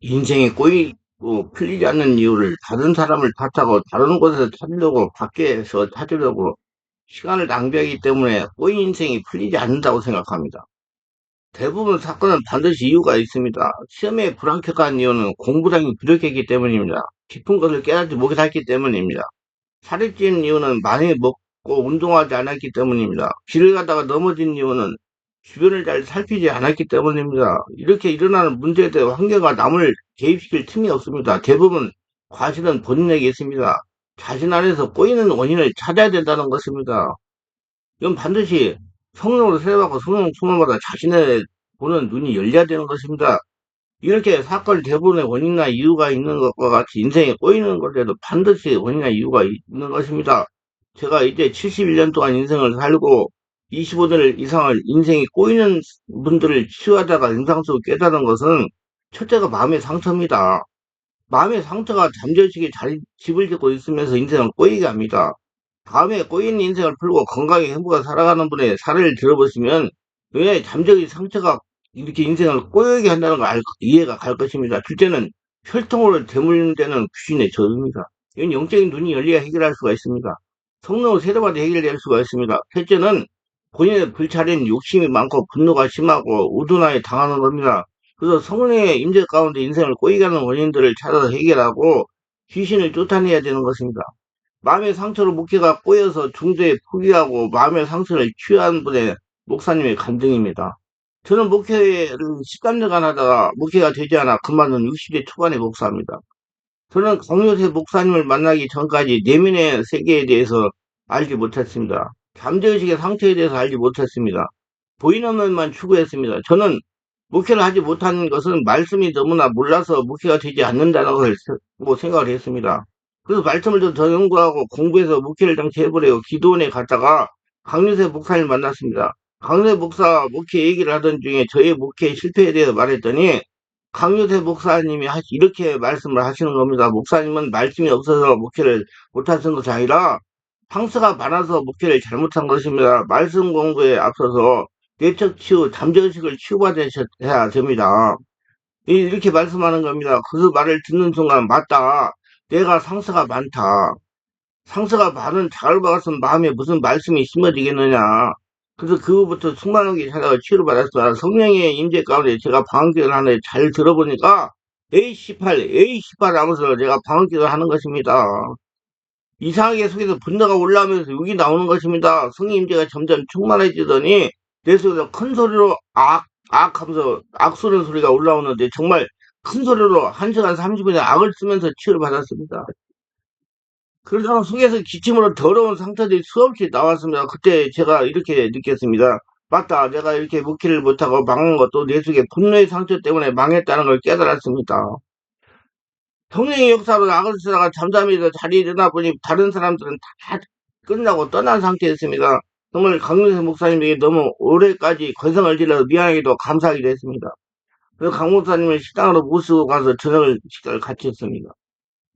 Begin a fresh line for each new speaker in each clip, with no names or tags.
인생이 꼬이고 풀리지 않는 이유를 다른 사람을 탓하고 다른 곳에서 찾으려고 밖에서 찾으려고 시간을 낭비하기 때문에 꼬인 인생이 풀리지 않는다고 생각합니다. 대부분 사건은 반드시 이유가 있습니다. 시험에 불합격한 이유는 공부량이 부족했기 때문입니다. 깊은 것을 깨닫지 못했기 때문입니다. 살이 찐 이유는 많이 먹고 운동하지 않았기 때문입니다. 길을 가다가 넘어진 이유는 주변을 잘 살피지 않았기 때문입니다. 이렇게 일어나는 문제에 대해 환경과 남을 개입시킬 틈이 없습니다. 대부분 과실은 본인에게 있습니다. 자신 안에서 꼬이는 원인을 찾아야 된다는 것입니다. 이건 반드시 성령으로 세례받고 성령 충만마다 자신의 보는 눈이 열려야 되는 것입니다. 이렇게 사건 대부분의 원인이나 이유가 있는 것과 같이 인생에 꼬이는 것에도 반드시 원인이나 이유가 있는 것입니다. 제가 이제 71년 동안 인생을 살고 25년 이상을 인생이 꼬이는 분들을 치유하다가 임상 속을 깨달은 것은 첫째가 마음의 상처입니다. 마음의 상처가 잠재의식에 집을 짓고 있으면서 인생을 꼬이게 합니다. 다음에 꼬인 인생을 풀고 건강하게 행복하게 살아가는 분의 사례를 들어보시면 왜 잠재의 상처가 이렇게 인생을 꼬이게 한다는 걸 이해가 갈 것입니다. 둘째는 혈통으로 대물림되는 귀신의 저주입니다. 이건 영적인 눈이 열려야 해결할 수가 있습니다. 성령을 세례받아 해결될 수가 있습니다. 셋째는 본인의 불찰인 욕심이 많고 분노가 심하고 우둔하게 당하는 겁니다. 그래서 성령의 임재 가운데 인생을 꼬이게 하는 원인들을 찾아서 해결하고 귀신을 쫓아내야 되는 것입니다. 마음의 상처로 목회가 꼬여서 중도에 포기하고 마음의 상처를 치유한 분의 목사님의 간증입니다. 저는 목회를 13년간 하다가 목회가 되지 않아 그만둔 60대 초반의 목사입니다. 저는 강요세 목사님을 만나기 전까지 내면의 세계에 대해서 알지 못했습니다. 잠재의식의 상처에 대해서 알지 못했습니다. 보이는 면만 추구했습니다. 저는 목회를 하지 못한 것은 말씀이 너무나 몰라서 목회가 되지 않는다는 것을 생각을 했습니다. 그래서 말씀을 좀 더 연구하고 공부해서 목회를 장치해보려고 기도원에 갔다가 강유세 목사님을 만났습니다. 강유세 목사 목회 얘기를 하던 중에 저의 목회 실패에 대해서 말했더니 강유세 목사님이 이렇게 말씀을 하시는 겁니다. 목사님은 말씀이 없어서 목회를 못하신 것이 아니라 상처가 많아서 목회를 잘못한 것입니다. 말씀 공부에 앞서서 내적 치유, 잠재의식을 치유받으셔야 됩니다. 이렇게 말씀하는 겁니다. 그 말을 듣는 순간 맞다. 내가 상처가 많다. 상처가 많은 작을 박았으면 마음에 무슨 말씀이 심어지겠느냐. 그래서 그후부터 충만하게 찾아가 치유를 받았습니다. 성령의 임재 가운데 제가 방언기도를 하는데 잘 들어보니까 A18 하면서 제가 방언기도를 하는 것입니다. 이상하게 속에서 분노가 올라오면서 욕이 나오는 것입니다. 성령 임재가 점점 충만해지더니 내 속에서 큰 소리로 하면서 악 쏘는 소리가 올라오는데 정말 큰 소리로 1시간 30분에 악을 쓰면서 치유를 받았습니다. 그러다가 속에서 기침으로 더러운 상처들이 수없이 나왔습니다. 그때 제가 이렇게 느꼈습니다. 맞다. 내가 이렇게 묵기를 못하고 망한 것도 내 속에 분노의 상처 때문에 망했다는 걸 깨달았습니다. 성령의 역사로 악을 쓰다가 잠잠해서 자리에 일어나 보니 다른 사람들은 다 끝나고 떠난 상태였습니다. 정말 강민세 목사님에게 너무 오래까지 건성을 질러서 미안하기도 감사하기도 했습니다. 그래서 강 목사님을 식당으로 모시고 가서 식사를 같이 했습니다.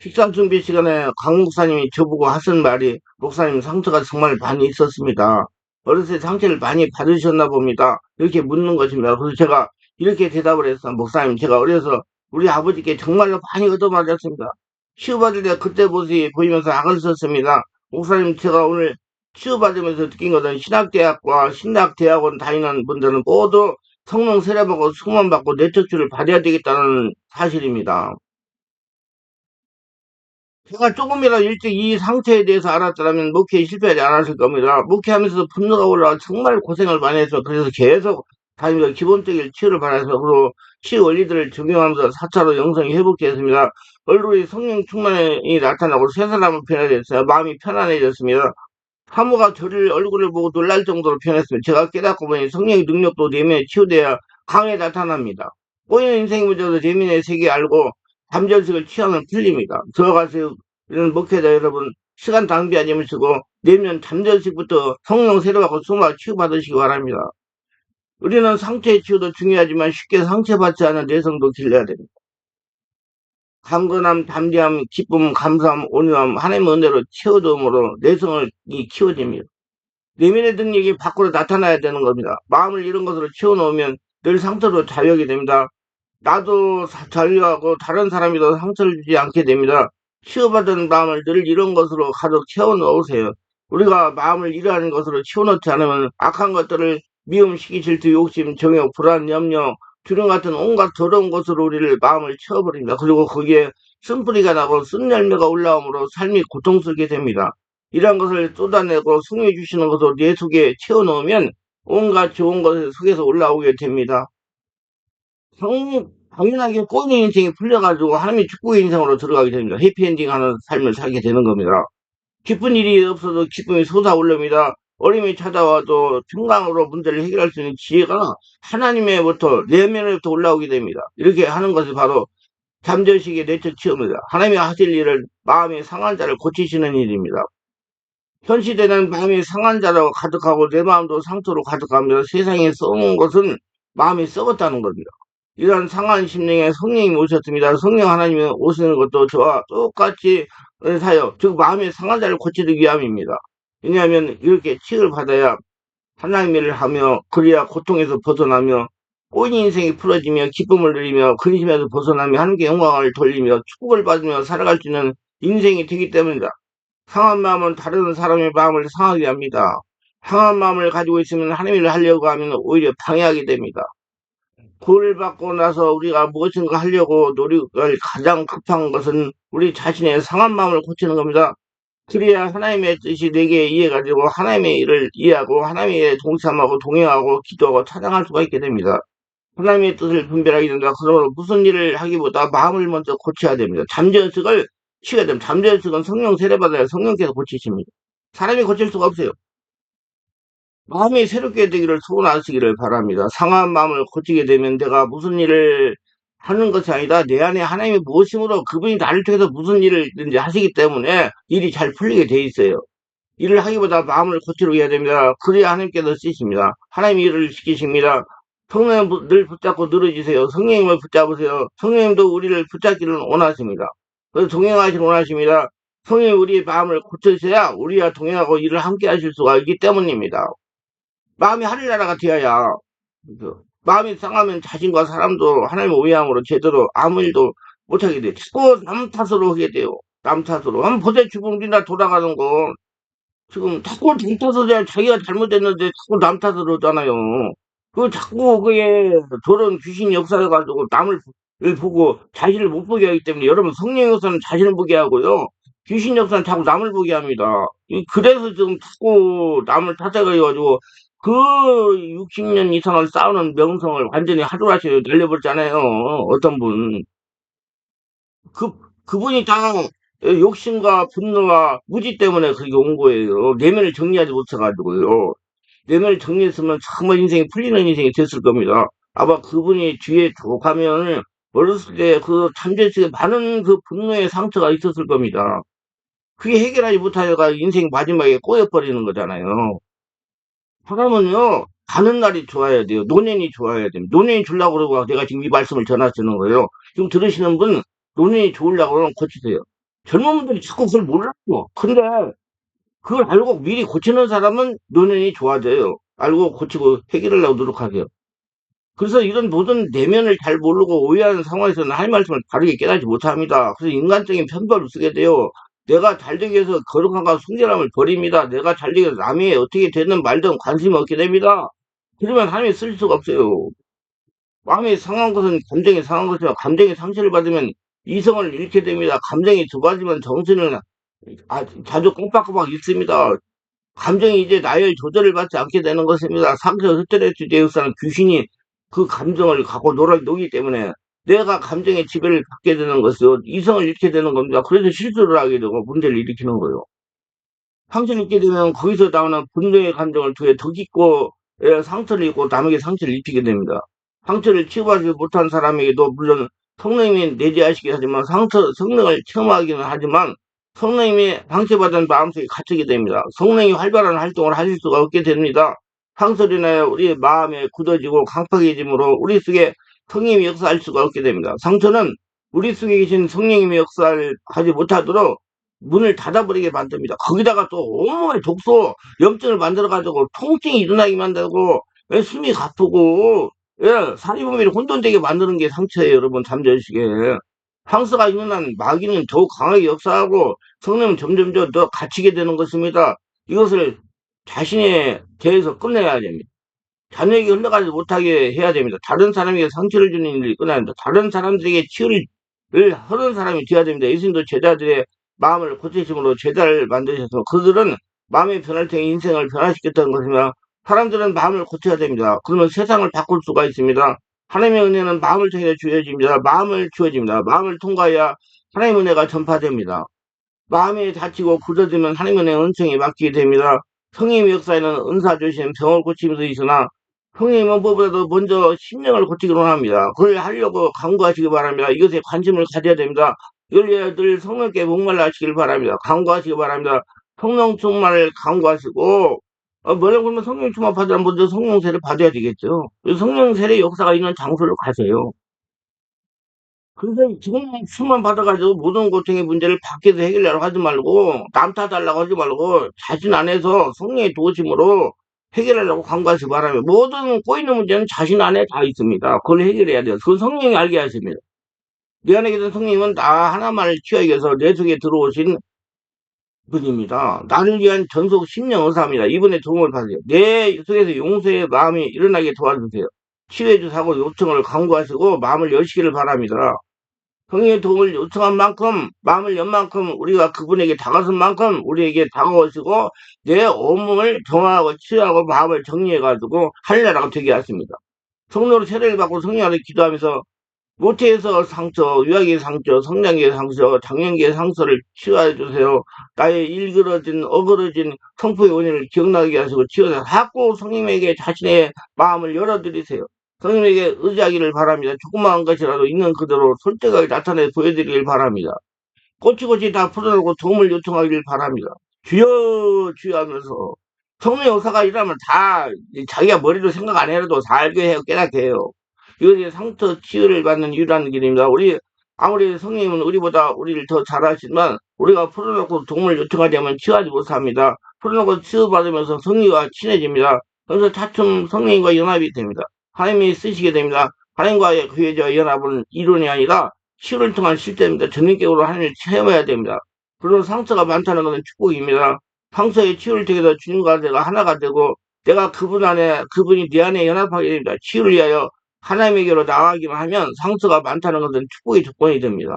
식사 준비 시간에 강 목사님이 저보고 하신 말이 목사님 상처가 정말 많이 있었습니다. 어렸을 때 상처를 많이 받으셨나 봅니다. 이렇게 묻는 것입니다. 그래서 제가 이렇게 대답을 했어요. 목사님 제가 어려서 우리 아버지께 정말로 많이 얻어맞았습니다. 치유받을 때 그때 모습이 보이면서 악을 썼습니다. 목사님 제가 오늘 치유받으면서 느낀 것은 신학대학과 신학대학원 다니는 분들은 모두 성령 세례받고 수만받고 내척주를 받아야 되겠다는 사실입니다. 제가 조금이라도 일찍 이 상태에 대해서 알았더라면 목회에 실패하지 않았을 겁니다. 목회하면서도 분노가 올라와 정말 고생을 많이 해서 그래서 계속 다니면서 기본적인 치유를 받아서 그리고 치유 원리들을 적용하면서 4차로 영성이 회복되었습니다. 얼굴이 성령 충만이 나타나고 새 사람을 변화됐어요. 마음이 편안해졌습니다. 사모가 저를 얼굴을 보고 놀랄 정도로 변했습니다. 제가 깨닫고 보니 성령의 능력도 내면에 치유되어 강하게 나타납니다. 꼬이는 인생 문제도 내면의 세계 알고 잠재의식을 취하면 풀립니다. 들어가세요. 이런 목회자 여러분 시간 낭비하지 마시고 내면 잠재의식부터 성령 세례받고 수마 치유받으시기 바랍니다. 우리는 상태의 치유도 중요하지만 쉽게 상처받지 않은 내성도 길러야 됩니다. 강건함, 담대함, 기쁨, 감사함, 온유함, 하나님의 은혜로 채워둠으로 내성을 키워집니다. 내면의 능력이 밖으로 나타나야 되는 겁니다. 마음을 이런 것으로 채워놓으면 늘 상처로 자유하게 됩니다. 나도 자유하고 다른 사람이도 상처를 주지 않게 됩니다. 치유받은 마음을 늘 이런 것으로 가득 채워 넣으세요. 우리가 마음을 이러한 것으로 채워넣지 않으면 악한 것들을 미움, 시기, 질투, 욕심, 정욕, 불안, 염려, 두려움 같은 온갖 더러운 것으로 우리를 마음을 채워버립니다. 그리고 거기에 쓴뿌리가 나고 쓴 열매가 올라오므로 삶이 고통스럽게 됩니다. 이러한 것을 쏟아내고 승해 주시는 것으로 내 속에 채워넣으면 온갖 좋은 것을 속에서 올라오게 됩니다. 당연하게 꼬인 인생이 풀려가지고 하나님의 축복의 인생으로 들어가게 됩니다. 해피엔딩 하는 삶을 살게 되는 겁니다. 기쁜 일이 없어도 기쁨이 솟아올릅니다. 어려움이 찾아와도 평강으로 문제를 해결할 수 있는 지혜가 하나님의부터 내면으로부터 올라오게 됩니다. 이렇게 하는 것이 바로 잠재의식의 내적 체험입니다. 하나님이 하실 일을 마음의 상한 자를 고치시는 일입니다. 현 시대는 마음이 상한 자로 가득하고 내 마음도 상처로 가득합니다. 세상에 썩은 것은 마음이 썩었다는 겁니다. 이러한 상한 심령에 성령이 오셨습니다. 성령 하나님이 오시는 것도 저와 똑같이 사역, 즉 마음의 상한 자를 고치기 위함입니다. 왜냐하면 이렇게 치유를 받아야 하나님의 일을 하며 그래야 고통에서 벗어나며 꼬인 인생이 풀어지며 기쁨을 누리며 근심에서 벗어나며 하나님께 영광을 돌리며 축복을 받으며 살아갈 수 있는 인생이 되기 때문이다. 상한 마음은 다른 사람의 마음을 상하게 합니다. 상한 마음을 가지고 있으면 하나님의 일을 하려고 하면 오히려 방해하게 됩니다. 구원을 받고 나서 우리가 무엇인가 하려고 노력을 가장 급한 것은 우리 자신의 상한 마음을 고치는 겁니다. 그래야 하나님의 뜻이 내게 이해가 되고 하나님의 일을 이해하고 하나님의 일에 동참하고 동행하고 기도하고 찬양할 수가 있게 됩니다. 하나님의 뜻을 분별하게 된다. 그러므로 무슨 일을 하기보다 마음을 먼저 고쳐야 됩니다. 잠재의식을 치워야 됩니다. 잠재의식은 성령 세례받아야 성령께서 고치십니다. 사람이 고칠 수가 없어요. 마음이 새롭게 되기를 소원하시기를 바랍니다. 상한 마음을 고치게 되면 내가 무슨 일을 하는 것이 아니다. 내 안에 하나님의 무엇이므로 그분이 나를 통해서 무슨 일을든지 하시기 때문에 일이 잘 풀리게 돼 있어요. 일을 하기보다 마음을 고치려 해야 됩니다. 그래야 하나님께서 쓰십니다. 하나님이 일을 시키십니다. 성령을 늘 붙잡고 늘어지세요. 성령님을 붙잡으세요. 성령님도 우리를 붙잡기를 원하십니다. 그래서 동행하시길 원하십니다. 성령이 우리의 마음을 고쳐주셔야 우리와 동행하고 일을 함께 하실 수가 있기 때문입니다. 마음이 하늘나라가 되어야 마음이 상하면 자신과 사람도 하나님 오해함으로 제대로 아무 일도 못하게 돼요. 자꾸 남 탓으로 하게 돼요. 남 탓으로. 한번 보세요. 지금 우리나라 돌아가는 거. 지금 자꾸 남 탓으로 자기가 잘못했는데 자꾸 남 탓으로 하잖아요. 그 자꾸 그게 저런 귀신 역사해가지고 남을 보고 자신을 못 보게 하기 때문에 여러분 성령 역사는 자신을 보게 하고요. 귀신 역사는 자꾸 남을 보게 합니다. 그래서 지금 자꾸 남을 탓해가지고 그 60년 이상을 쌓아놓은 명성을 완전히 하루아침에 날려버렸잖아요. 어떤 분. 그, 그분이 다 욕심과 분노와 무지 때문에 그게 온 거예요. 내면을 정리하지 못해가지고요. 내면을 정리했으면 정말 인생이 풀리는 인생이 됐을 겁니다. 아마 그분이 뒤에 쭉 가면 어렸을 때 그 잠재식에 많은 그 분노의 상처가 있었을 겁니다. 그게 해결하지 못하다가 인생 마지막에 꼬여버리는 거잖아요. 사람은요, 가는 날이 좋아야 돼요. 노년이 좋아야 돼요. 노년이 좋으려고 그러고 내가 지금 이 말씀을 전하시는 거예요. 지금 들으시는 분, 노년이 좋으려고 그러면 고치세요. 젊은 분들이 자꾸 그걸 몰라요. 근데 그걸 알고 미리 고치는 사람은 노년이 좋아져요. 알고 고치고 해결하려고 노력하세요. 그래서 이런 모든 내면을 잘 모르고 오해하는 상황에서는 하나님 말씀을 바르게 깨닫지 못합니다. 그래서 인간적인 편법을 쓰게 돼요. 내가 잘되기 위해서 거룩함과 순결함을 버립니다. 내가 잘되기 위해서 남이 어떻게 되든 말든 관심이 없게 됩니다. 그러면 하나님이 쓸 수가 없어요. 마음이 상한 것은 감정이 상한 것이며 감정이 상처를 받으면 이성을 잃게 됩니다. 감정이 좁아지면 정신은 자주 꼼빡꼼빡 있습니다. 감정이 이제 나의 조절을 받지 않게 되는 것입니다. 상처 스트레스 제휴사는 귀신이 그 감정을 갖고 놀기 때문에 내가 감정의 지배를 받게 되는 것이요. 이성을 잃게 되는 겁니다. 그래서 실수를 하게 되고 문제를 일으키는 거예요. 상처를 입게 되면 거기서 나오는 분노의 감정을 통해 더 깊고 상처를 입고 남에게 상처를 입히게 됩니다. 상처를 치유하지 못한 사람에게도 물론 성령님이 내재하시긴 하지만 성령을 체험하기는 하지만 성령님이 상처받은 마음속에 갇히게 됩니다. 성령이 활발한 활동을 하실 수가 없게 됩니다. 상처로 인하여 우리 마음에 굳어지고 강팍해짐으로 우리 속에 성령님이 역사할 수가 없게 됩니다. 상처는 우리 속에 계신 성령님이 역사를 하지 못하도록 문을 닫아버리게 만듭니다. 거기다가 또 온몸에 독소, 염증을 만들어가지고 통증이 일어나게 만들고 숨이 가쁘고 예, 산이범위를 혼돈되게 만드는 게 상처예요, 여러분, 잠재의식에. 상처가 있는 한 마귀는 더욱 강하게 역사하고 성령은 점점점 더 갇히게 되는 것입니다. 이것을 자신에 대해서 끝내야 됩니다. 자녀에게 흘러가지 못하게 해야 됩니다. 다른 사람에게 상처를 주는 일이 끊어야 합니다. 다른 사람들에게 치유를 하는 사람이 되어야 됩니다. 예수님도 제자들의 마음을 고치심으로 제자를 만드셔서 그들은 마음의 변할 때 인생을 변화시켰다는 것이며 사람들은 마음을 고쳐야 됩니다. 그러면 세상을 바꿀 수가 있습니다. 하나님의 은혜는 마음을 통해 주어집니다. 마음을 주어집니다. 마음을 통과해야 하나님의 은혜가 전파됩니다. 마음이 다치고 굳어지면 하나님의 은총이 맡기게 됩니다. 성령의 역사에는 은사 주심, 병을 고침도 있으나 성령님은 무엇보다도 먼저 심령을 고치기로 합니다. 그걸 하려고 간구하시기 바랍니다. 이것에 관심을 가져야 됩니다. 이걸 위해 늘 성령께 목말라 하시길 바랍니다. 간구하시기 바랍니다. 성령 충만을 간구하시고 뭐라고 그러면 성령 충만 받으면 먼저 성령 세례 받아야 되겠죠. 성령 세례 역사가 있는 장소를 가세요. 그래서 지금 수만 받아가지고 모든 고통의 문제를 밖에서 해결하려고 하지 말고 남 탓하려고 하지 말고 자신 안에서 성령의 도우심으로 해결하려고 간구하시 바라며 모든 꼬이는 문제는 자신 안에 다 있습니다. 그걸 해결해야 돼요. 그건 성령이 알게 하십니다. 내 안에 계신 성령은 나 하나만을 취하기 위해서 내 속에 들어오신 분입니다. 나를 위한 전속 심령 의사입니다. 이분의 도움을 받으세요. 내 속에서 용서의 마음이 일어나게 도와주세요. 치유해 주사고 요청을 간구하시고 마음을 여시기를 바랍니다. 성령의 도움을 요청한 만큼, 마음을 연 만큼, 우리가 그분에게 다가선 만큼, 우리에게 다가오시고, 내 온몸을 정화하고 치유하고 마음을 정리해가지고, 할례라고 되게 하십니다. 성령으로 세례를 받고 성령으로 기도하면서, 모태에서 상처, 유아기의 상처, 성장기의 상처, 장년기의 상처를 치유해 주세요. 나의 일그러진, 어그러진 성포의 원인을 기억나게 하시고 치유하세요. 자꾸 성령에게 자신의 마음을 열어드리세요. 성령에게 의지하기를 바랍니다. 조그마한 것이라도 있는 그대로 솔직하게 나타내 보여드리길 바랍니다. 꼬치꼬치 다 풀어놓고 도움을 요청하길 바랍니다. 주여 주여 하면서 성령의 역사가 일어나면 다 자기가 머리로 생각 안 해도 다 알게 해요. 깨닫게 해요. 이것이 상처 치유를 받는 유일한 길입니다. 아무리 성령님은 우리보다 우리를 더 잘하시지만 우리가 풀어놓고 도움을 요청하지 않으면 치유하지 못합니다. 풀어놓고 치유받으면서 성령과 친해집니다. 그래서 차츰 성령님과 연합이 됩니다. 하나님이 쓰시게 됩니다. 하나님과의 그의 연합은 이론이 아니라 치유를 통한 실제입니다. 전인격으로 하나님을 체험해야 됩니다. 물론 상처가 많다는 것은 축복입니다. 상처의 치유를 통해서 주님과 내가 하나가 되고 내가 그분 안에 그분이 내 안에 연합하게 됩니다. 치유를 위하여 하나님에게로 나아가기만 하면 상처가 많다는 것은 축복의 조건이 됩니다.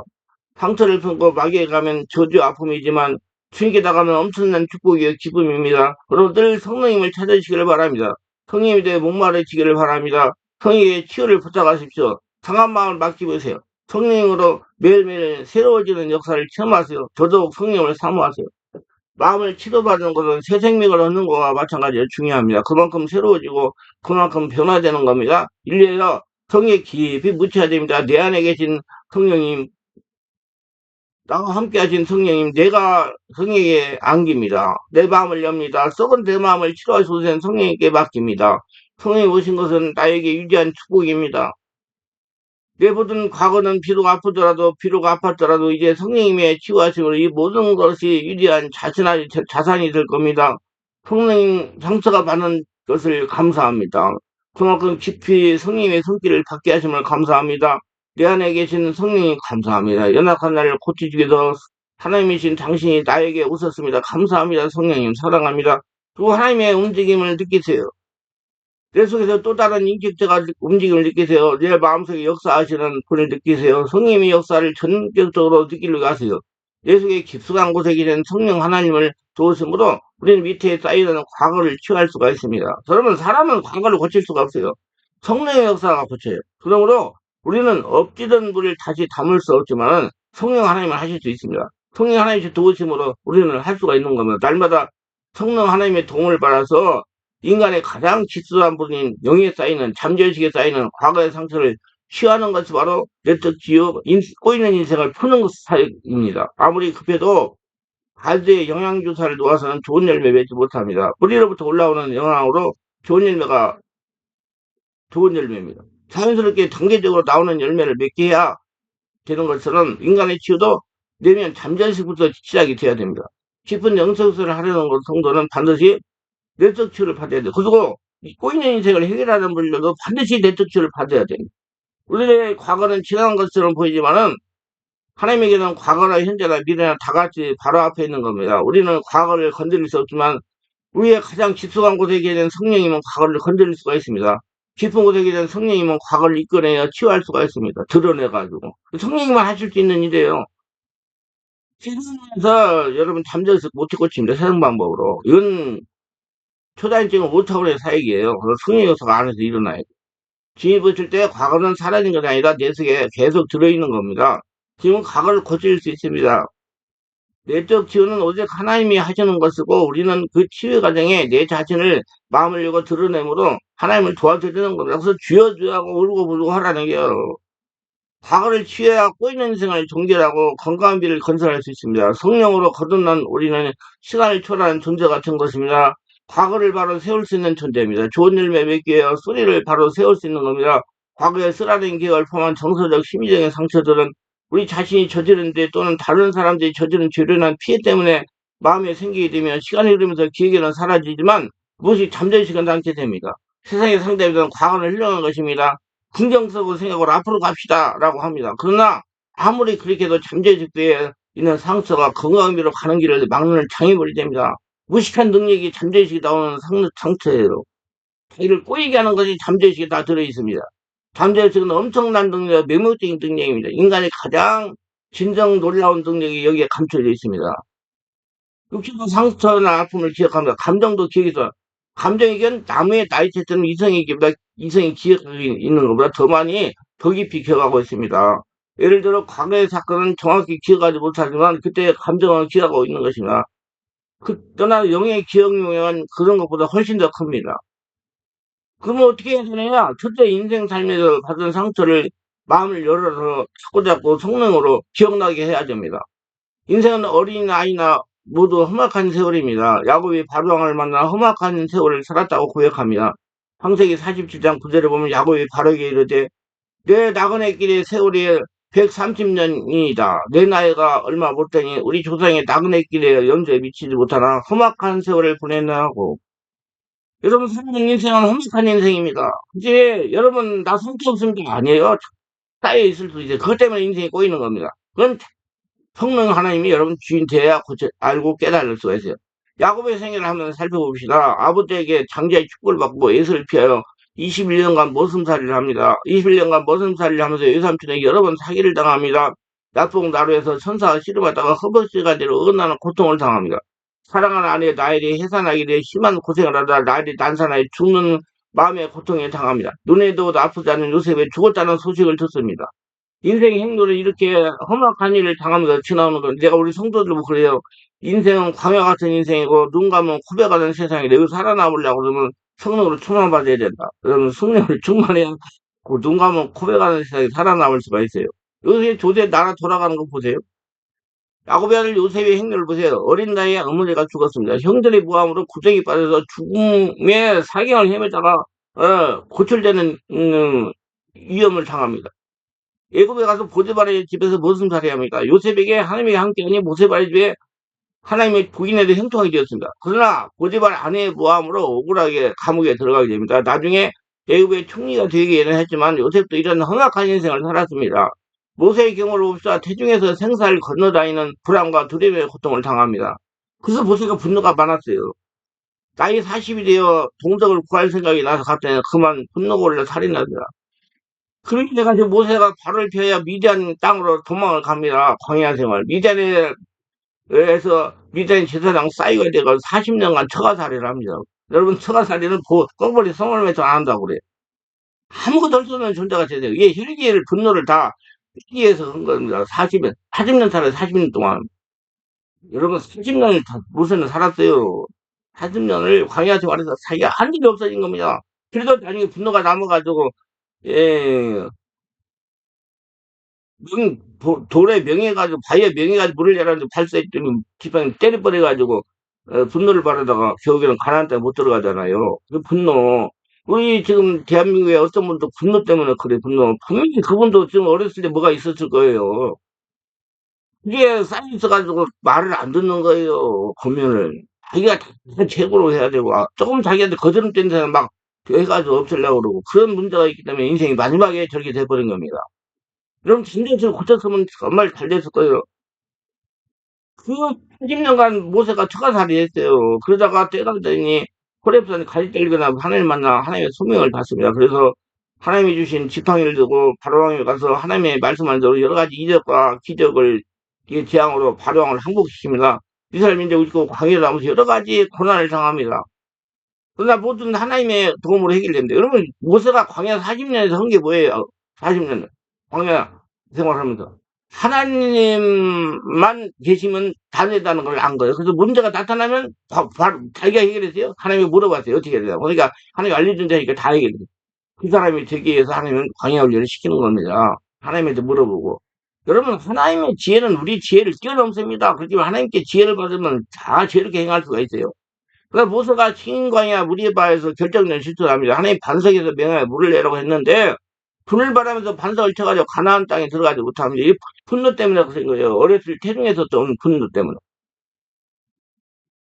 상처를 품고 마귀에 가면 저주 아픔이지만 주님께 나가면 엄청난 축복이요 기쁨입니다. 그리고 늘 성령님을 찾으시기를 바랍니다. 성령님에 대해 목마르시기를 바랍니다. 성령의 치유를 부탁하십시오. 상한 마음을 맡기보세요. 성령으로 매일매일 새로워지는 역사를 체험하세요. 더더욱 성령을 사모하세요. 마음을 치료받는 것은 새 생명을 얻는 것과 마찬가지로 중요합니다. 그만큼 새로워지고 그만큼 변화되는 겁니다. 일리에서 성에 깊이 묻혀야 됩니다. 내 안에 계신 성령님, 나와 함께 하신 성령님, 내가 성령에게 안깁니다. 내 마음을 엽니다. 썩은 내 마음을 치료하시는 성령님께 맡깁니다. 성령이 오신 것은 나에게 유지한 축복입니다. 내 모든 과거는 비록 아팠더라도 이제 성령님의 치유하심으로 이 모든 것이 위대한 자산이 될 겁니다. 성령님 상처가 받는 것을 감사합니다. 그만큼 깊이 성령님의 손길을 받게 하심을 감사합니다. 내 안에 계신 성령님 감사합니다. 연약한 나를 고치시기 위해서 하나님이신 당신이 나에게 오셨습니다. 감사합니다. 성령님 사랑합니다. 그리고 하나님의 움직임을 느끼세요. 내 속에서 또 다른 인격체가 움직임을 느끼세요. 내 마음속에 역사하시는 분을 느끼세요. 성령님의 역사를 전격적으로 느끼려고 하세요. 내 속에 깊숙한 곳에 계신 성령 하나님을 도우심으로 우리는 밑에 쌓이는 과거를 치유할 수가 있습니다. 그러면 사람은 과거를 고칠 수가 없어요. 성령의 역사가 고쳐요. 그러므로 우리는 엎지던 물을 다시 담을 수 없지만 성령 하나님은 하실 수 있습니다. 성령 하나님의 도우심으로 우리는 할 수가 있는 겁니다. 날마다 성령 하나님의 도움을 받아서 인간의 가장 지수한 부분인 영에 쌓이는 잠재의식에 쌓이는 과거의 상처를 취하는 것이 바로 내적 지역, 꼬이는 인생을 푸는 것입니다. 아무리 급해도 가지의 영양주사를 놓아서는 좋은 열매 맺지 못합니다. 뿌리로부터 올라오는 영양으로 좋은 열매입니다. 자연스럽게 단계적으로 나오는 열매를 맺게 해야 되는 것처럼 인간의 치유도 내면 잠재의식부터 시작이 돼야 됩니다. 깊은 영성술을 하려는 성도는 반드시 내적 치유를 받아야 돼요. 그리고 이 꼬이는 인생을 해결하는 분들도 반드시 대특처를 받아야 됩니다. 우리의 과거는 지나간 것처럼 보이지만은 하나님에게는 과거나 현재나 미래나 다 같이 바로 앞에 있는 겁니다. 우리는 과거를 건드릴 수 없지만 우리의 가장 깊숙한 곳에 계신 성령이면 과거를 건드릴 수가 있습니다. 깊은 곳에 계신 성령이면 과거를 이끌어내어 치유할 수가 있습니다. 드러내가지고. 성령님만 하실 수 있는 일이에요. 세상에서 여러분 잠재의식 못 고칩니다. 세상 방법으로. 이건 초자연적인 오타원의 사역이에요. 그래서 성령 요소가 안에서 일어나야 돼요. 진이 붙일 때 과거는 사라진 것이 아니라 내 속에 계속 들어있는 겁니다. 지금은 과거를 고칠 수 있습니다. 내적 치유는 오직 하나님이 하시는 것이고 우리는 그 치유 과정에 내 자신을 마음을 열고 드러내므로 하나님을 도와주는 겁니다. 그래서 주여 주여 하고 울고 부르고 하라는 게요. 과거를 치유해야 꼬이는 인생을 종결하고 건강한 미래를 건설할 수 있습니다. 성령으로 거듭난 우리는 시간을 초월하는 존재 같은 것입니다. 과거를 바로 세울 수 있는 존재입니다. 좋은 일매 맺기 위해 소리를 바로 세울 수 있는 겁니다. 과거에 쓰라린 기억을 포함한 정서적, 심리적인 상처들은 우리 자신이 저지른 데 또는 다른 사람들이 저지른 죄로 인한 피해 때문에 마음에 생기게 되면 시간이 흐르면서 기억에는 사라지지만 무엇이 잠재의 시간도 않게 됩니다. 세상의 상대에서는 과거는 훌륭한 것입니다. 긍정적으로 생각으로 앞으로 갑시다라고 합니다. 그러나 아무리 그렇게 해도 잠재의식에 있는 상처가 건강미로 가는 길을 막는 장애물이 됩니다. 무식한 능력이 잠재의식에 나오는 상처예요. 이를 꼬이게 하는 것이 잠재의식에 다 들어있습니다. 잠재의식은 엄청난 능력, 매력적인 능력입니다. 인간의 가장 진정 놀라운 능력이 여기에 감춰져 있습니다. 육신도 상처나 아픔을 기억합니다. 감정도 기억해서 감정이견 나무의 나이테처럼 이성에게보다 이성이 기억하고 있는 것보다 더 많이 더 깊이 기억하고 있습니다. 예를 들어 과거의 사건은 정확히 기억하지 못하지만 그때의 감정은 기억하고 있는 것입니다. 그러나 영의 기억 용량은 그런 것보다 훨씬 더 큽니다. 그러면 어떻게 해야 되느냐? 첫째 인생 삶에서 받은 상처를 마음을 열어서 자꾸자꾸 성령으로 기억나게 해야 됩니다. 인생은 어린아이나 모두 험악한 세월입니다. 야곱이 바로왕을 만나 험악한 세월을 살았다고 고백합니다. 창세기 47장 9절에 보면 야곱이 바로에게 이르되 내 나그네 길의 세월이 130년이다. 내 나이가 얼마 못 되니 우리 조상의 나그네 길에 염두에 미치지 못하나 험악한 세월을 보냈나 하고 여러분 사는 인생은 험악한 인생입니다. 이제 여러분 나 성격 없습니다. 아니에요. 쌓여 있을 수 있어요. 그것 때문에 인생이 꼬이는 겁니다. 그건 성령 하나님이 여러분 주인 되어야 알고 깨달을 수가 있어요. 야곱의 생애를 한번 살펴봅시다. 아버지에게 장자의 축복을 받고 예수를 피하여 21년간 머슴살이를 합니다. 21년간 머슴살이를 하면서 외삼촌에게 여러 번 사기를 당합니다. 낙봉나루에서 천사가 씨름하다가 허벅지가 되어 어긋나는 고통을 당합니다. 사랑하는 아내의 나일이 해산하게 돼 심한 고생을 하다 나일이 난산하여 죽는 마음의 고통에 당합니다. 눈에도 아프지 않은 요셉이 죽었다는 소식을 듣습니다. 인생의 행로를 이렇게 험악한 일을 당하면서 지나오는 건 내가 우리 성도들도 그래요. 인생은 광야 같은 인생이고 눈 감으면 코베가는 세상에 내가 살아남으려고 그러면 성령으로 충만받아야 된다. 그러면 성령을 충만해야 그눈 감으면 코베가는 세상에 살아남을 수가 있어요. 요새 조세 나라 돌아가는 거 보세요. 야곱의 아들 요셉의 행렬을 보세요. 어린 나이에 어머니가 죽었습니다. 형들의 모함으로 구덩이 빠져서 죽음의 사경을 헤매다가 고철되는 위험을 당합니다. 애굽에 가서 보디발의 집에서 무슨 살이 합니까? 요셉에게 하나님이 함께하니 모세발의 집에 하나님의 복인에도 형통하게 되었습니다. 그러나 보디발 아내의 모함으로 억울하게 감옥에 들어가게 됩니다. 나중에 애굽의 총리가 되기는 했지만 요셉도 이런 험악한 인생을 살았습니다. 모세의 경우를 봅시다. 태중에서 생사를 건너다니는 불안과 두려움의 고통을 당합니다. 그래서 모세가 분노가 많았어요. 나이 40이 되어 동족을 구할 생각이 나서 갑자기 그만 분노가 올라 살인합니다. 그렇게 해가지고 모세가 발을 펴야 미디안 땅으로 도망을 갑니다. 광야 생활. 미디안에서 미디안 제사장 싸이가 돼가지고 40년간 처가살이를 합니다. 여러분 처가살이는 꽁벌이 성을 맺어 안 한다고 그래요. 아무것도 할 수 없는 존재가 되세요. 이게 혈기를 분노를 다 혈기에서 한 겁니다. 40년 살아요. 40년 동안. 여러분 40년을 모세는 살았어요. 40년을 광야 생활에서 자기가 한 일이 없어진 겁니다. 그래도 나중에 분노가 남아가지고 예, 돌에 명해가지고, 바위에 명해가지고 물을 내라는데 발사했더니 지팡이 때려버려가지고, 분노를 바르다가 결국에는 가나안 땅에 못 들어가잖아요. 그 분노. 우리 지금 대한민국의 어떤 분도 분노 때문에 그래, 분노. 분명히 그분도 지금 어렸을 때 뭐가 있었을 거예요. 그게 쌓여있어가지고 말을 안 듣는 거예요, 보면은. 자기가 다 최고로 해야 되고, 조금 자기한테 거스름 뛴는 사람 막 해가지고 없애려고 그러고 그런 문제가 있기 때문에 인생이 마지막에 저렇게 돼버린 겁니다. 그럼 진정처럼 고쳤으면 정말 잘 됐을 거예요. 그 80년간 모세가 처가살이 했어요. 그러다가 때가 되니 호렙산에 가지 떨거나 하나님 만나 하나님의 소명을 받습니다. 그래서 하나님이 주신 지팡이를 들고 바로왕에 가서 하나님의 말씀한 대로 여러 가지 이적과 기적을 이 재앙으로 바로왕을 항복시킵니다. 이스라엘 민족을 이끌고 광야를 하면서 여러 가지 고난을 당합니다. 그러나 모든 하나님의 도움으로 해결됩니다. 여러분 모세가 광야 40년에서 한 게 뭐예요? 40년 광야 생활하면서 하나님만 계시면 다 된다는 걸 안 거예요. 그래서 문제가 나타나면 바로 자기가 해결했어요. 하나님이 물어봤어요. 어떻게 해야 되냐고. 그러니까 하나님이 알려준 자니까 다 해결돼요. 그 사람이 되기 위해서 하나님은 광야 훈련을 시키는 겁니다. 하나님한테 물어보고. 여러분 하나님의 지혜는 우리 지혜를 뛰어넘습니다. 그렇지만 하나님께 지혜를 받으면 다 저렇게 행할 수가 있어요. 그러니까 모세가 신광야 무리바에서 결정된 실수를 합니다. 하나님 반석에서 명하여 물을 내라고 했는데 분을 바라면서 반석을 쳐가지고 가나안 땅에 들어가지 못합니다. 이 분노 때문에 그런 거예요. 어렸을 때 태중에서 온 분노 때문에.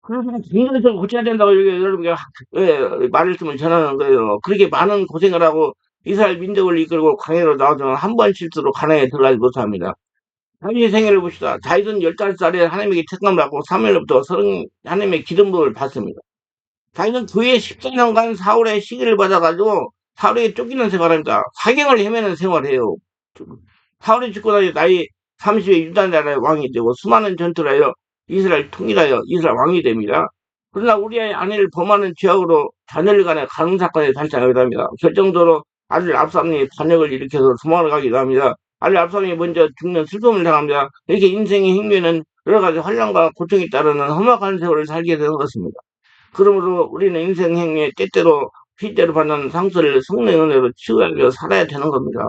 그래서 분노를 고쳐야 된다고 이렇게 여러분께 말씀을 전하는 거예요. 그렇게 많은 고생을 하고 이스라엘 민족을 이끌고 광야로 나오지만 한 번 실수로 가나안에 들어가지 못합니다. 다윗의 생애를 봅시다. 다윗은 15살에 하나님에게 택감을 받고 사무엘로부터 하나님의 기름 부음을 받습니다. 자기는 교회 14년간 사울의 시기를 받아가지고 사울에게 쫓기는 생활합니다. 사경을 헤매는 생활해요. 사울이 죽고 나이 30에 유다 나라의 왕이 되고 수많은 전투를 하여 이스라엘 통일하여 이스라엘 왕이 됩니다. 그러나 우리의 아내를 범하는 죄악으로 자녀를 간에 가는 사건에 단창하기도 합니다. 결정적으로 아들 압살롬이 반역을 일으켜서 도망을 가기도 합니다. 아들 압살롬이 먼저 죽는 슬픔을 당합니다. 이렇게 인생의 행위에는 여러 가지 환란과 고통이 따르는 험악한 세월을 살게 되는 것입니다. 그러므로 우리는 인생 행위에 때때로 필대로 받는 상처를 성령의 은혜로 치유하며 살아야 되는 겁니다.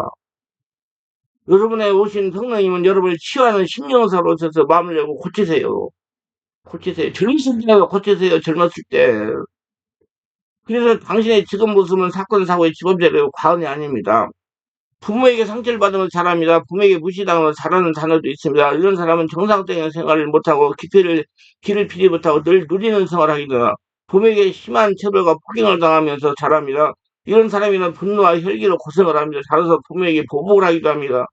여러분의 오신 성령님은 여러분을 치유하는 심령사로 오셔서 마음을 열고 고치세요. 고치세요. 젊었을 때 고치세요. 젊었을 때. 그래서 당신의 지금 모습은 사건, 사고의 직업자료요. 과언이 아닙니다. 부모에게 상처를 받으면 잘합니다. 부모에게 무시당하면 잘하는 자녀도 있습니다. 이런 사람은 정상적인 생활을 못하고 길을 피지 못하고 늘 누리는 생활을 하게 되나 부모에게 심한 처벌과 폭행을 당하면서 잘합니다. 이런 사람이는 분노와 혈기로 고생을 합니다. 자라서 부모에게 보복을 하기도 합니다.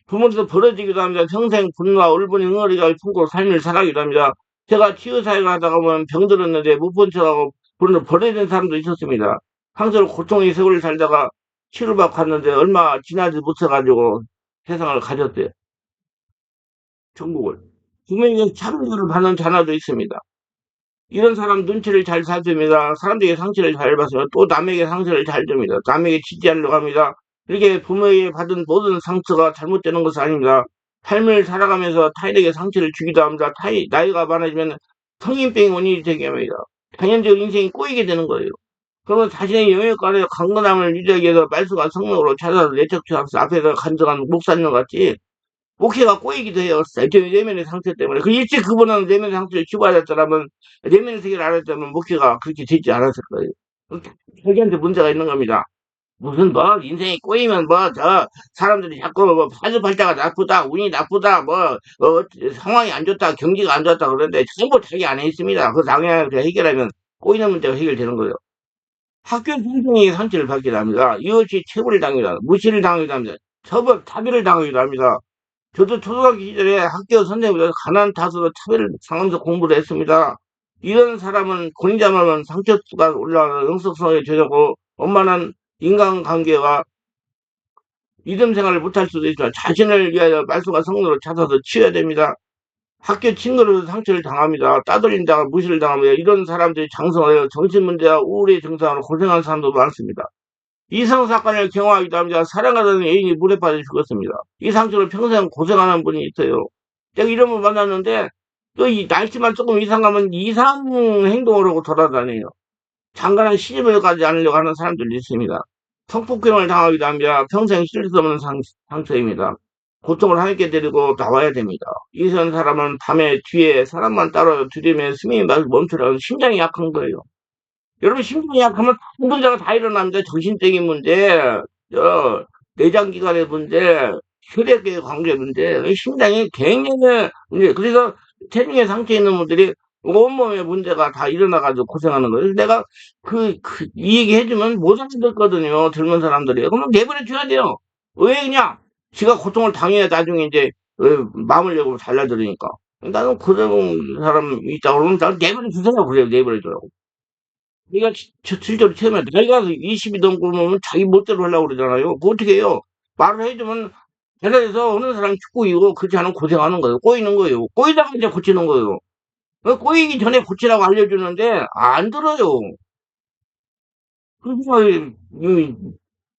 부모도 벌어지기도 합니다. 평생 분노와 울분이 응어리가 품고 삶을 살아가기도 합니다. 제가 치유사역을 하다가 보면 병들었는데 못 본 척하고 버려진 사람도 있었습니다. 항상 고통의 세월을 살다가 치료받고 갔는데 얼마 지나지 못해가지고 세상을 가졌대요. 천국을. 부모에게 차별을 받는 자녀도 있습니다. 이런 사람 눈치를 잘 살핍니다. 사람들에게 상처를 잘 받으면 또 남에게 상처를 잘 줍니다. 남에게 지지하려고 합니다. 이렇게 부모에게 받은 모든 상처가 잘못되는 것은 아닙니다. 삶을 살아가면서 타인에게 상처를 주기도 합니다. 나이가 많아지면 성인병이 원인이 되게 합니다. 자연적으로 인생이 꼬이게 되는 거예요. 그러면 자신의 영역간의 강건함을 유지하기 위해서 말씀과 성령으로 찾아서 내척처하면서 앞에서 간증한 목사님 같이 목회가 꼬이기도 해요. 내면의 상처 때문에. 그 일찍 그분은 내면의 상처를 치유하였더라면, 내면의 세계를 알았다면 목회가 그렇게 되지 않았을 거예요. 자기한테 문제가 있는 겁니다. 무슨 뭐 인생이 꼬이면 뭐 저 사람들이 자꾸 뭐 사주팔자가 나쁘다 운이 나쁘다 뭐 상황이 안 좋다 경기가 안 좋다 그러는데 전부 자기 안에 있습니다. 그 당연히 해결하면 꼬이는 문제가 해결되는 거예요. 학교 선생님이 상처를 받기도 합니다. 이웃이 체벌을 당하기도 합니다. 무시를 당하기도 합니다. 차별을 당하기도 합니다. 저도 초등학교 시절에 학교 선생님보다 가난 탓으로 차별을 당하면서 공부를 했습니다. 이런 사람은 권위자만 상처수가 올라가는 영속성에 저하고 원만한 인간관계와 믿음 생활을 못할 수도 있지만 자신을 위하여 말씀과 성령으로 찾아서 치워야 됩니다. 학교 친구로도 상처를 당합니다. 따돌린다가 무시를 당합니다. 이런 사람들이 장성하여 정신문제와 우울의 증상으로 고생하는 사람도 많습니다. 이성 사건을 경험하기도 합니다. 사랑하던 애인이 물에 빠져 죽었습니다. 이 상처로 평생 고생하는 분이 있어요. 내가 이런 분 만났는데 또 이 날씨만 조금 이상하면 이상 행동을 하고 돌아다녀요. 장가는 시집을 가지 않으려고 하는 사람들도 있습니다. 성폭행을 당하기도 합니다. 평생 쉴 수 없는 상처입니다. 고통을 함께 데리고 나와야 됩니다. 이런 사람은 밤에 뒤에 사람만 따라 들이며 스님이 멈추라고 심장이 약한 거예요. 여러분 심장이 약하면 문제가 다 일어납니다. 정신적인 문제, 내장기관의 문제, 혈액의 관계 문제, 심장이 굉장히 문제. 그래서 체중에 상처 있는 분들이 온몸에 문제가 다 일어나가지고 고생하는 거예요. 내가 이 얘기 해주면 못 알아듣거든요. 젊은 사람들이. 그러면 내버려 둬야 돼요. 왜 그냥 지가 고통을 당해야 나중에 이제 마음을 열고 달라들으니까. 나는 그런 사람 있다고 그러면 나 내버려 두세요. 그래요. 내버려 두라고. 내가 실제로 처음에 나이가 20이 넘고 그러면 자기 멋대로 하려고 그러잖아요. 그 어떻게 해요? 말을 해주면 대단해서 어느 사람이 축구 이고 그렇지 않으면 고생하는 거예요. 꼬이는 거예요. 꼬이다가 이제 고치는 거예요. 꼬이기 전에 고치라고 알려주는데 안 들어요. 그래서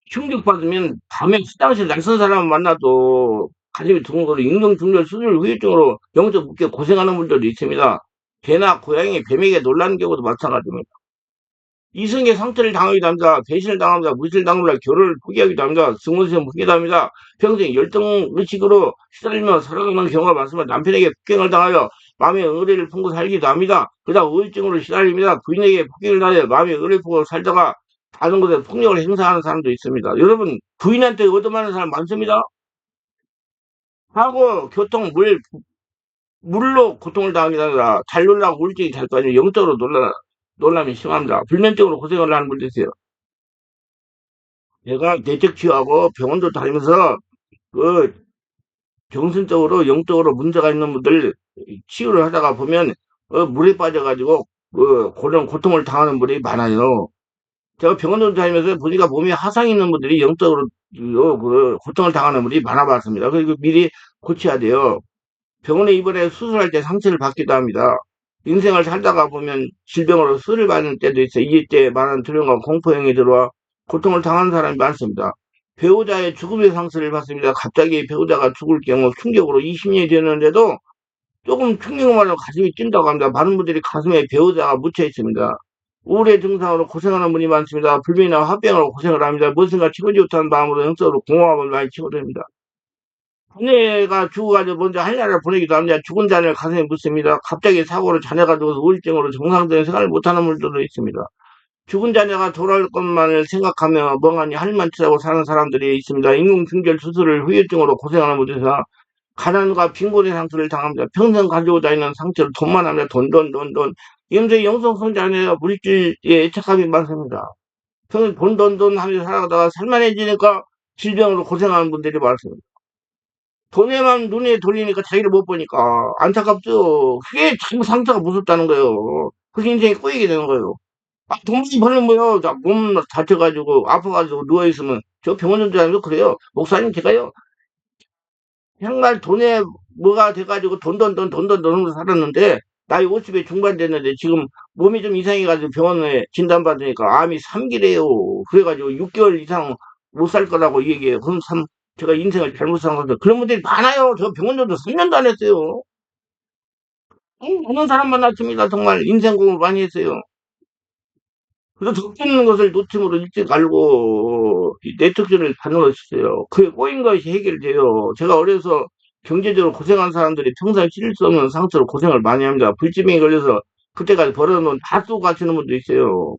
충격받으면 밤에 화장실 낯선 사람 만나도 가슴이 두근거려 인공중절 수술 후유증으로 영적 묻게 고생하는 분들도 있습니다. 개나 고양이, 뱀에게 놀라는 경우도 마찬가지입니다. 이성의 상처를 당하기도 합니다. 배신을 당합니다. 무시를 당합니다. 결혼을 포기하기도 합니다. 승무원시험 포기도 합니다. 평생 열등의식으로 시달리며 살아가는 경우가 많습니다. 남편에게 폭행을 당하여 마음의 의뢰를 품고 살기도 합니다. 그러다 우울증으로 시달립니다. 부인에게 폭행을 당하여 마음의 의뢰를 품고 살다가 다른 곳에 폭력을 행사하는 사람도 있습니다. 여러분, 부인한테 얻어맞는 사람 많습니다. 하고, 교통, 물로 고통을 당하게 아니라 잘 놀라고 우울증이 잘 거 아니에요. 영적으로 놀람이 심합니다. 불면증으로 고생을 하는 분도 있어요. 내가 내적 치유하고 병원도 다니면서 그 정신적으로 영적으로 문제가 있는 분들 치유를 하다가 보면 물에 빠져가지고 그런 고통을 당하는 분이 많아요. 제가 병원도 다니면서 보니까 몸에 화상이 있는 분들이 영적으로 고통을 당하는 분이 많아봤습니다. 그리고 미리 고쳐야 돼요. 병원에 입원해 수술할 때 상처를 받기도 합니다. 인생을 살다가 보면 질병으로 수술을 받는 때도 있어요. 이때 많은 두려움과 공포형이 들어와 고통을 당하는 사람이 많습니다. 배우자의 죽음의 상처를 받습니다. 갑자기 배우자가 죽을 경우 충격으로 20년이 되는데도 조금 충격만 해도 가슴이 찐다고 합니다. 많은 분들이 가슴에 배우자가 묻혀 있습니다. 우울의 증상으로 고생하는 분이 많습니다. 불면이나 화병으로 고생을 합니다. 무엇인가 치고지 못하는 마음으로 영적으로 공허함을 많이 치고됩니다. 아내가 죽어가지고 먼저 한나라를 보내기도 합니다. 죽은 자를 가슴에 묻습니다. 갑자기 사고로 자녀가 죽어서 우울증으로 정상적인 생활을 못하는 분들도 있습니다. 죽은 자녀가 돌아올 것만을 생각하며 멍하니 하늘만 치라고 사는 사람들이 있습니다. 인공중절 수술을 후유증으로 고생하는 분들에서 가난과 빈곤의 상처를 당합니다. 평생 가지고 다니는 상처를 돈만 합니다. 돈. 임세 영성 성장에서 물질에 애착감이 많습니다. 평생 돈 하면서 살아가다가 살만해지니까 질병으로 고생하는 분들이 많습니다. 돈에만 눈에 돌리니까 자기를 못 보니까 안타깝죠. 그게 참 상처가 무섭다는 거예요. 그게 인생이 꼬이게 되는 거예요. 아, 돈 많이 벌면 뭐요? 몸 다쳐가지고 아파가지고 누워있으면 저 병원 전도하면서 그래요. 목사님 제가요 정말 돈에 뭐가 돼가지고 돈 하면서 살았는데 나이 50에 중반 됐는데 지금 몸이 좀 이상해가지고 병원에 진단받으니까 암이 3기래요. 그래가지고 6개월 이상 못 살 거라고 얘기해요. 그럼 참 제가 인생을 잘못 산 건데 그런 분들이 많아요. 저 병원전도 3년도 안 했어요. 많은 사람 만났습니다. 정말 인생 공부 많이 했어요. 그래서 적는 것을 노tim으로 일찍 알고 네트워크를 받는 것이어요. 그게 꼬인 것이 해결돼요. 제가 어려서 경제적으로 고생한 사람들이 평생 치를 수 없는 상처로 고생을 많이 합니다. 불치병에 걸려서 그때까지 벌어놓은 다 쓰고 가시는 분도 있어요.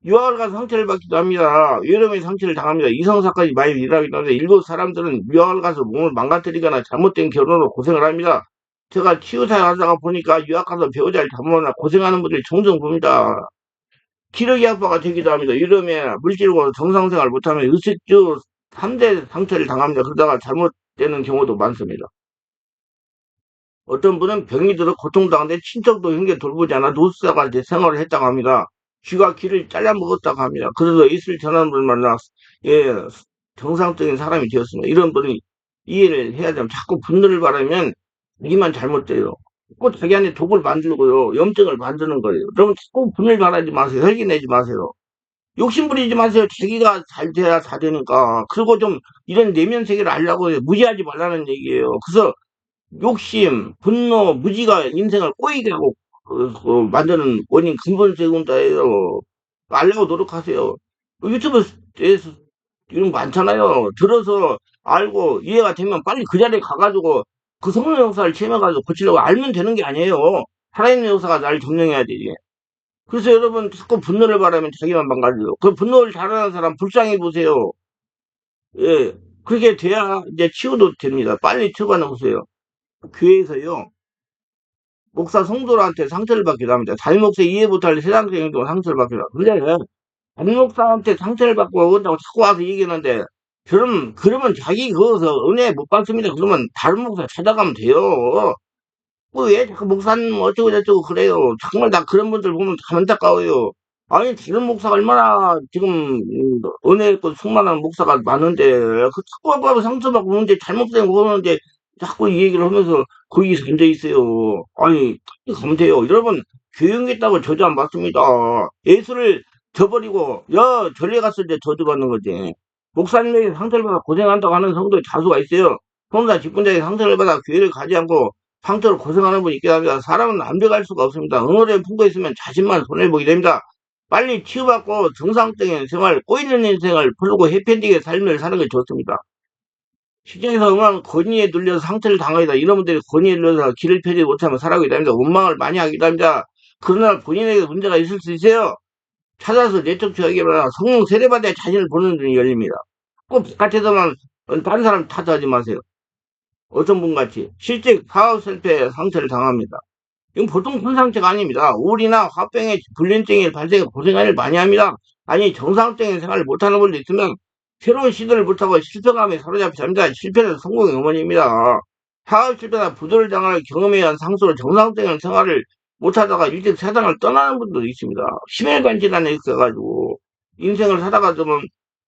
유학을 가서 상처를 받기도 합니다. 여름에 상처를 당합니다. 이성사까지 많이 일어나기도 하는데 일부 사람들은 유학을 가서 몸을 망가뜨리거나 잘못된 결혼으로 고생을 합니다. 제가 치유사 하다가 보니까 유학 가서 배우자를 잘못하나 고생하는 분들이 종종 봅니다. 기력이 악화가 되기도 합니다. 이러면 물질고 정상생활 못하면 의식주 3대 상처를 당합니다. 그러다가 잘못되는 경우도 많습니다. 어떤 분은 병이 들어 고통당하는데 친척도 형제 돌보지 않아 노숙자가 돼 생활을 했다고 합니다. 쥐가 귀를 잘라 먹었다고 합니다. 그래서 이슬 전하는 분을 만나 예, 정상적인 사람이 되었습니다. 이런 분이 이해를 해야 되면 자꾸 분노를 바라면 이만 잘못돼요. 꼭 자기 안에 독을 만들고요. 염증을 만드는 거예요. 그러면 자꾸 분을 바라지 마세요. 혈기 내지 마세요. 욕심 부리지 마세요. 자기가 잘 돼야 다 되니까. 그리고 좀 이런 내면 세계를 알려고 해요. 무지하지 말라는 얘기예요. 그래서 욕심, 분노, 무지가 인생을 꼬이게 하고 만드는 원인 근본적인다예요. 알려고 노력하세요. 유튜브에서 이런 거 많잖아요. 들어서 알고 이해가 되면 빨리 그 자리에 가가지고 그 성령 역사를 체험해가지고 고치려고 알면 되는 게 아니에요. 살아있는 역사가 날 점령해야 되지. 그래서 여러분 자꾸 분노를 바라면 자기만 망가져요. 그 분노를 잘하는 사람 불쌍히 보세요. 예. 그렇게 돼야 이제 치유도 됩니다. 빨리 치유가 나오세요. 교회에서요. 목사 성도한테 상처를 받기도 합니다. 담임 목사 이해 못할 세상적인 행동 상처를 받기도 합니다. 근데 담임 목사한테 상처를 받고 그런다고 자꾸 와서 얘기하는데 그러면 자기 거기서 은혜 못 받습니다. 그러면 다른 목사 찾아가면 돼요. 왜 자꾸 목사님 어쩌고 저쩌고 그래요. 정말 나 그런 분들 보면 참 안타까워요. 아니 다른 목사가 얼마나 지금 은혜 있고 충만한 목사가 많은데 그 자꾸 봐도 상처받고 그러는데 잘못된 거 그러는데 자꾸 이 얘기를 하면서 거기서 앉아 있어요. 아니 가면 돼요. 여러분 교육했다고 저주 안 받습니다. 예수를 저버리고 전례 갔을 때 저주 받는 거지. 목사님에게 상처를 받아 고생한다고 하는 성도 다수가 있어요. 혼자 직분자에게 상처를 받아 교회를 가지 않고 상처로 고생하는 분이 있긴 합니다. 사람은 완벽할 수가 없습니다. 응어리에 품고 있으면 자신만 손해보게 됩니다. 빨리 치유받고 정상적인 생활, 꼬이는 인생을 풀고 해피엔딩의 삶을 사는 게 좋습니다. 시장에서 응한 권위에 눌려서 상처를 당하기다. 이런 분들이 권위에 눌려서 길을 펴지 못하면 살아가기도 합니다. 원망을 많이 하기도 합니다. 그러나 본인에게 문제가 있을 수 있어요. 찾아서 내적 처하기보다 성령 세례받아야 자신을 보는 눈이 열립니다. 꼭 바깥에서만 다른 사람 탓하지 마세요. 어떤 분 같이 실제 사후 실패에 상처를 당합니다. 이건 보통 큰 상처가 아닙니다. 우울이나 화병에 불면증이 발생해 고생을 많이 합니다. 아니 정상적인 생활을 못하는 분도 있으면 새로운 시도를 못하고 실패감에 사로잡혀 합니다. 실패는 성공의 어머니입니다. 사업 실패나 부도를 당할 경험에 의한 상처로 정상적인 생활을 못하다가 일찍 세상을 떠나는 분도 있습니다. 심혈관 질환에 있어가지고 인생을 살다가 좀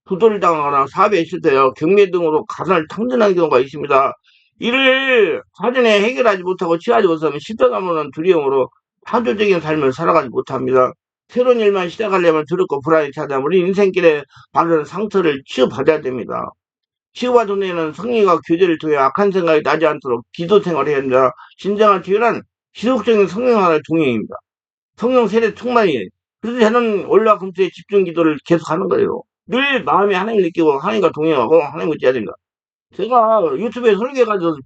부도를 당하거나 사업에 실패하여 경매 등으로 가산을 탕진하는 경우가 있습니다. 이를 사전에 해결하지 못하고 취하지 못하면 실패감으로는 두려움으로 파도적인 삶을 살아가지 못합니다. 새로운 일만 시작하려면 두렵고 불안이 찾아 우리 인생길에 받은 상처를 치유받아야 됩니다. 치유받은 후에는 성령과 교제를 통해 악한 생각이 나지 않도록 기도 생활을 해야 합니다. 진정한 치유는 지속적인 성령 하나의 동행입니다. 성령 세례 충만이에요. 그래서 저는 월화 금수의 집중 기도를 계속 하는 거예요. 늘 마음이 하나님을 느끼고 하나님과 동행하고 하나님을 의지해야 됩니다. 제가 유튜브에 설계가지고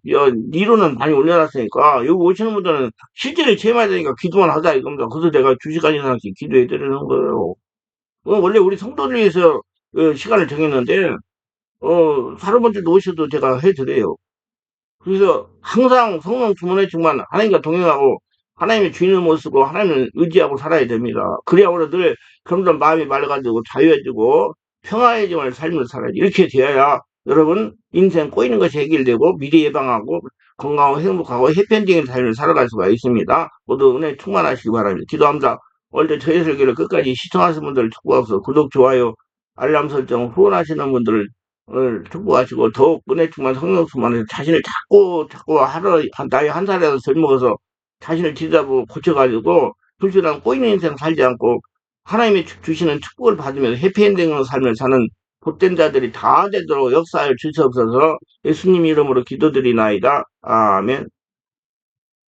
이론은 많이 올려놨으니까 여기 오시는 분들은 실제를 체험해야 되니까 기도만 하자 이겁니다. 그래서 내가 2시간 이상씩 기도해 드리는 거예요. 원래 우리 성도를 위해서 시간을 정했는데 다른 분들도 오셔도 제가 해드려요. 그래서 항상 성령 주문의 충만 하나님과 동행하고 하나님의 주인을 모시고 하나님을 의지하고 살아야 됩니다. 그래야 우리 늘 점점 마음이 맑아지고 자유해지고 평화해지는 삶을 살아야지. 이렇게 되어야 여러분 인생 꼬이는 것이 해결되고 미래 예방하고 건강하고 행복하고 해피엔딩의 삶을 살아갈 수가 있습니다. 모두 은혜 충만하시기 바랍니다. 기도합니다. 오늘도 저희 설교를 끝까지 시청하시는 분들을 축복하셔서 구독, 좋아요, 알람 설정 후원하시는 분들을 축복하시고 더욱 은혜 충만 성령 충만해서 자신을 자꾸 하루 나이 한 살이라도 덜 먹어서 자신을 뒤다보고 고쳐가지고 불순한 꼬이는 인생 살지 않고 하나님이 주시는 축복을 받으면서 해피엔딩의 삶을 사는 복된 자들이 다 되도록 역사를 주시옵소서. 예수님 이름으로 기도드리나이다. 아멘.